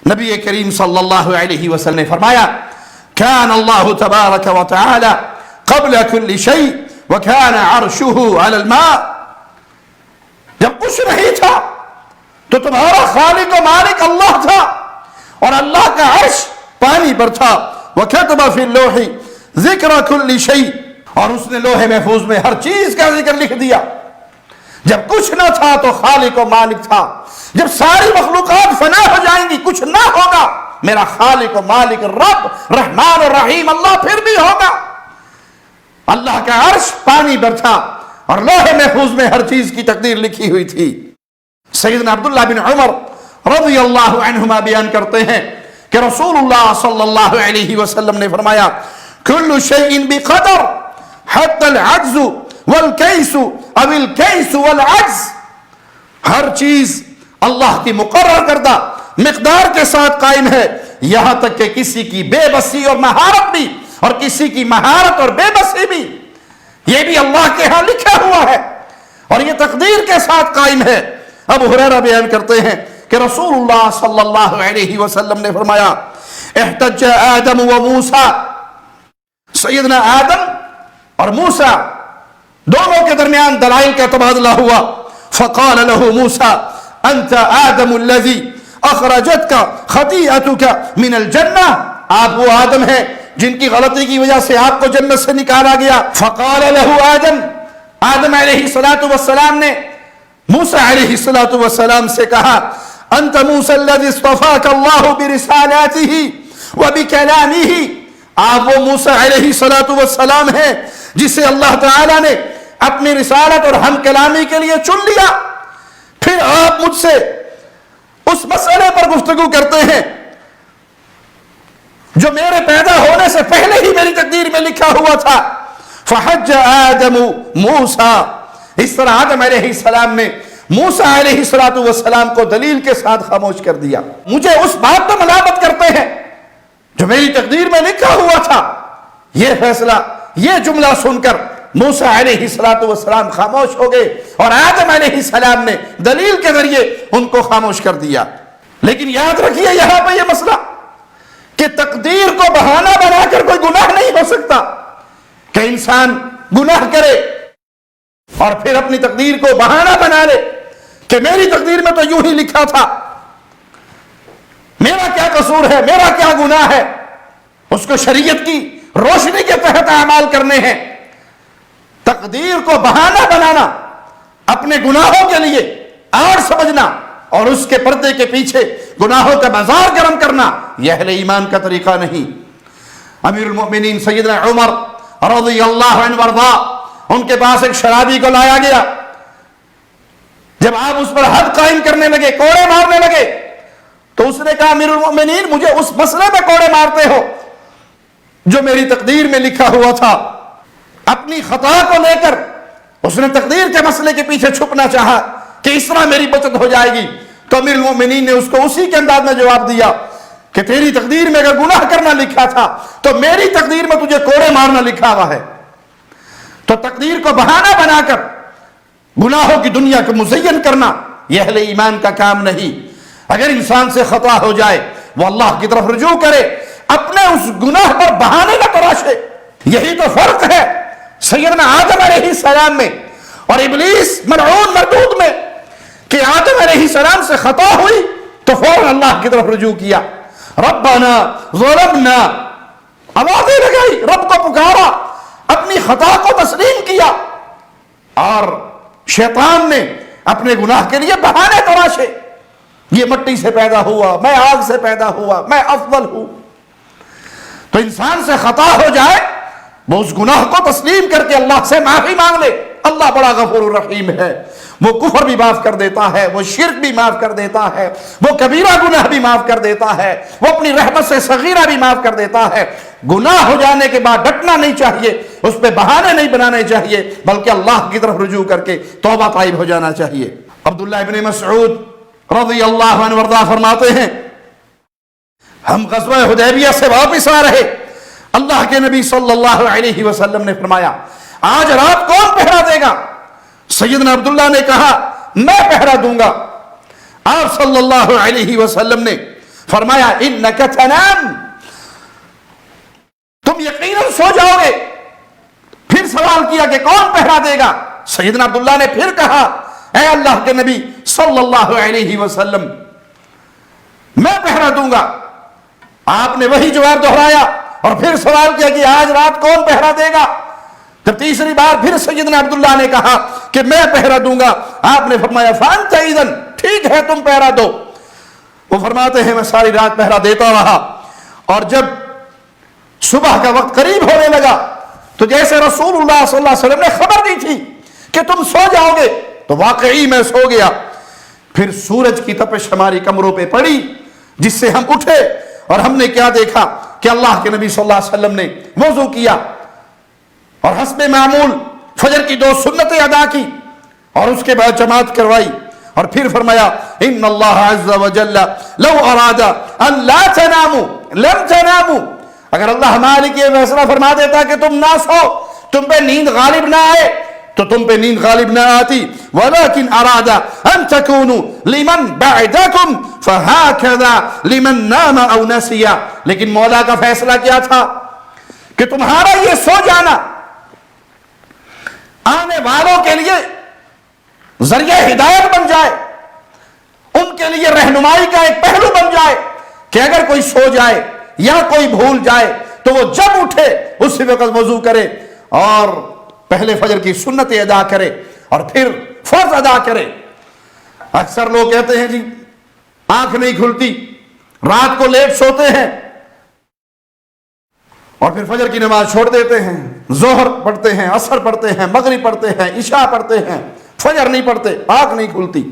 نبی کریم صلی اللہ علیہ وسلم نے فرمایا كان اللہ تبارک و تعالی قبل كل شيء وكان عرشه على الماء. جب کچھ نہیں تھا تو تمہارا خالق و مالک اللہ تھا اور اللہ کا عرش پانی پر تھا. وكتب في اللوح ذکر كل شيء, اور اس نے لوح محفوظ میں ہر چیز کا ذکر لکھ دیا. جب کچھ نہ تھا تو خالق و مالک تھا. جب ساری مخلوقات فنا ہو جائیں گی, کچھ نہ ہوگا, میرا خالق و مالک رب رحمان و رحیم اللہ پھر بھی ہوگا. اللہ کا عرش پانی پر تھا اور لوح محفوظ میں ہر چیز کی تقدیر لکھی ہوئی تھی. سیدنا عبداللہ بن عمر رضی اللہ عنہما بیان کرتے ہیں کہ رسول اللہ صلی اللہ علیہ وسلم نے فرمایا کل شیء بقدر حتی العجز والکیس او الکیس والعجز. ہر چیز اللہ کی مقرر کردہ مقدار کے ساتھ قائم ہے, یہاں تک کہ کسی کی بے بسی اور مہارت بھی, اور کسی کی مہارت اور بے بسی بھی, یہ بھی اللہ کے ہاں لکھا ہوا ہے اور یہ تقدیر کے ساتھ قائم ہے. ابو ہریرہ بیان کرتے ہیں کہ رسول اللہ صلی اللہ علیہ وسلم نے فرمایا احتج آدم و موسیٰ, سیدنا آدم اور موسیٰ دونوں کے درمیان دلائل کا تبادلہ ہوا. فقال له موسیٰ انت آدم الذي اخرجتك خطیئتك من الجنہ, آپ وہ آدم ہیں جن کی غلطی کی وجہ سے آپ کو جنت سے نکالا گیا. فقال له آدم, آدم علیہ السلام نے موسیٰ علیہ السلام سے کہا انت موسیٰ الذي اصطفاك اللہ برسالاته وبکلامه, آپ وہ موسیٰ علیہ السلام ہیں جسے اللہ تعالیٰ نے اپنی رسالت اور ہم کلامی کے لیے چن لیا. پھر آپ مجھ سے اس مسئلے پر گفتگو کرتے ہیں جو میرے پیدا ہونے سے پہلے ہی میری تقدیر میں لکھا ہوا تھا. فحج آدم موسیٰ, اس طرح آدم علیہ السلام نے موسیٰ علیہ السلام کو دلیل کے ساتھ خاموش کر دیا. مجھے اس بات پر ملامت کرتے ہیں جو میری تقدیر میں لکھا ہوا تھا. یہ فیصلہ, یہ جملہ سن کر موسیٰ علیہ السلام خاموش ہو گئے اور آدم علیہ السلام نے دلیل کے ذریعے ان کو خاموش کر دیا. لیکن یاد رکھیے یہاں پہ یہ مسئلہ کہ تقدیر کو بہانہ بنا کر کوئی گناہ نہیں ہو سکتا کہ انسان گناہ کرے اور پھر اپنی تقدیر کو بہانہ بنا لے کہ میری تقدیر میں تو یوں ہی لکھا تھا, میرا کیا قصور ہے, میرا کیا گناہ ہے. اس کو شریعت کی روشنی کے تحت اعمال کرنے ہیں. تقدیر کو بہانہ بنانا, اپنے گناہوں کے لیے آڑ سمجھنا اور اس کے پردے کے پیچھے گناہوں کا بازار گرم کرنا, یہ اہل ایمان کا طریقہ نہیں. امیر المؤمنین سیدنا عمر رضی اللہ عنہ وارضا, ان کے پاس ایک شرابی کو لایا گیا. جب آپ اس پر حد قائم کرنے لگے, کوڑے مارنے لگے, تو اس نے کہا امیر المؤمنین مجھے اس مسئلے میں کوڑے مارتے ہو جو میری تقدیر میں لکھا ہوا تھا. اپنی خطا کو لے کر اس نے تقدیر کے مسئلے کے پیچھے چھپنا چاہا کہ اس طرح میری بچت ہو جائے گی. تو امیر المؤمنین نے اس کو اسی کے انداز میں جواب دیا کہ تیری تقدیر میں اگر گناہ کرنا لکھا تھا تو میری تقدیر میں تجھے کوڑے مارنا لکھا ہوا ہے. تو تقدیر کو بہانہ بنا کر گناہوں کی دنیا کو مزین کرنا یہ اہل ایمان کا کام نہیں. اگر انسان سے خطا ہو جائے وہ اللہ کی طرف رجوع کرے, اپنے اس گناہ پر بہانے نہ تراشے. یہی تو فرق ہے سیدنا آدم علیہ السلام میں اور ابلیس ملعون مردود میں کہ آدم علیہ السلام سے خطا ہوئی تو فوراً اللہ کی طرف رجوع کیا. ربنا ظلمنا, آوازیں لگائی, رب کو پکارا, اپنی خطا کو تسلیم کیا. اور شیطان نے اپنے گناہ کے لیے بہانے تراشے. یہ مٹی سے پیدا ہوا, میں آگ سے پیدا ہوا, میں افضل ہوں. تو انسان سے خطا ہو جائے وہ اس گناہ کو تسلیم کر کے اللہ سے معافی مانگ لے. اللہ بڑا غفور الرحیم ہے, وہ کفر بھی معاف کر دیتا ہے, وہ شرک بھی معاف کر دیتا ہے, وہ کبیرہ گناہ بھی معاف کر دیتا ہے, وہ اپنی رحمت سے صغیرہ بھی معاف کر دیتا ہے. گناہ ہو جانے کے بعد ڈٹنا نہیں چاہیے, اس پہ بہانے نہیں بنانے چاہیے, بلکہ اللہ کی طرف رجوع کر کے توبہ طائب ہو جانا چاہیے. عبداللہ ابن مسعود رضی اللہ عنہ وارضا فرماتے ہیں ہم غزوہ حدیبیہ سے واپس آ رہے, اللہ کے نبی صلی اللہ علیہ وسلم نے فرمایا آج رات کون پہرا دے گا؟ سیدنا عبداللہ نے کہا میں پہرا دوں گا. آپ صلی اللہ علیہ وسلم نے فرمایا انک تنام، تم یقیناً سو جاؤ گے۔ پھر سوال کیا کہ کون پہرا دے گا؟ سیدنا عبداللہ نے پھر کہا اے اللہ کے نبی صلی اللہ علیہ وسلم میں پہرا دوں گا۔ آپ نے وہی جواب دہرایا اور پھر سوال کیا کہ آج رات کون پہرا دے گا؟ جب تیسری بار پھر سیدنا عبداللہ نے کہا کہ میں پہرا دوں گا، آپ نے فرمایا فانت اذن، ٹھیک ہے تم پہرا دو۔ وہ فرماتے ہیں میں ساری رات پہرا دیتا رہا، اور جب صبح کا وقت قریب ہونے لگا تو جیسے رسول اللہ صلی اللہ علیہ وسلم نے خبر دی تھی کہ تم سو جاؤ گے، تو واقعی میں سو گیا۔ پھر سورج کی تپش ہماری کمروں پہ پڑی، جس سے ہم اٹھے اور ہم نے کیا دیکھا کہ اللہ کے نبی صلی اللہ علیہ وسلم نے وضو کیا اور حسب معمول فجر کی 2 سنتیں ادا کی اور اس کے بعد جماعت کروائی، اور پھر فرمایا ان اللہ عز وجل لو اراد ان لا تناموا لم تناموا، اگر اللہ مالک یہ فیصلہ فرما دیتا کہ تم نہ سو، تم پہ نیند غالب نہ آئے تو تم پہ نیند غالب نہ آتی، ولیکن اراد ان تکونوا لمن بعدکم فہکذا لمن نام او نسی، لیکن مولا کا فیصلہ کیا تھا کہ تمہارا یہ سو جانا آنے والوں کے لیے ذریعہ ہدایت بن جائے، ان کے لیے رہنمائی کا ایک پہلو بن جائے کہ اگر کوئی سو جائے یا کوئی بھول جائے تو وہ جب اٹھے اسی وقت وضو کرے اور پہلے فجر کی سنتیں ادا کرے اور پھر فرض ادا کرے۔ اکثر لوگ کہتے ہیں جی آنکھ نہیں کھلتی، رات کو لیٹ سوتے ہیں اور پھر فجر کی نماز چھوڑ دیتے ہیں، ظہر پڑھتے ہیں، عصر پڑھتے ہیں، مغرب پڑھتے ہیں، عشاء پڑھتے ہیں، فجر نہیں پڑھتے، آنکھ نہیں کھلتی۔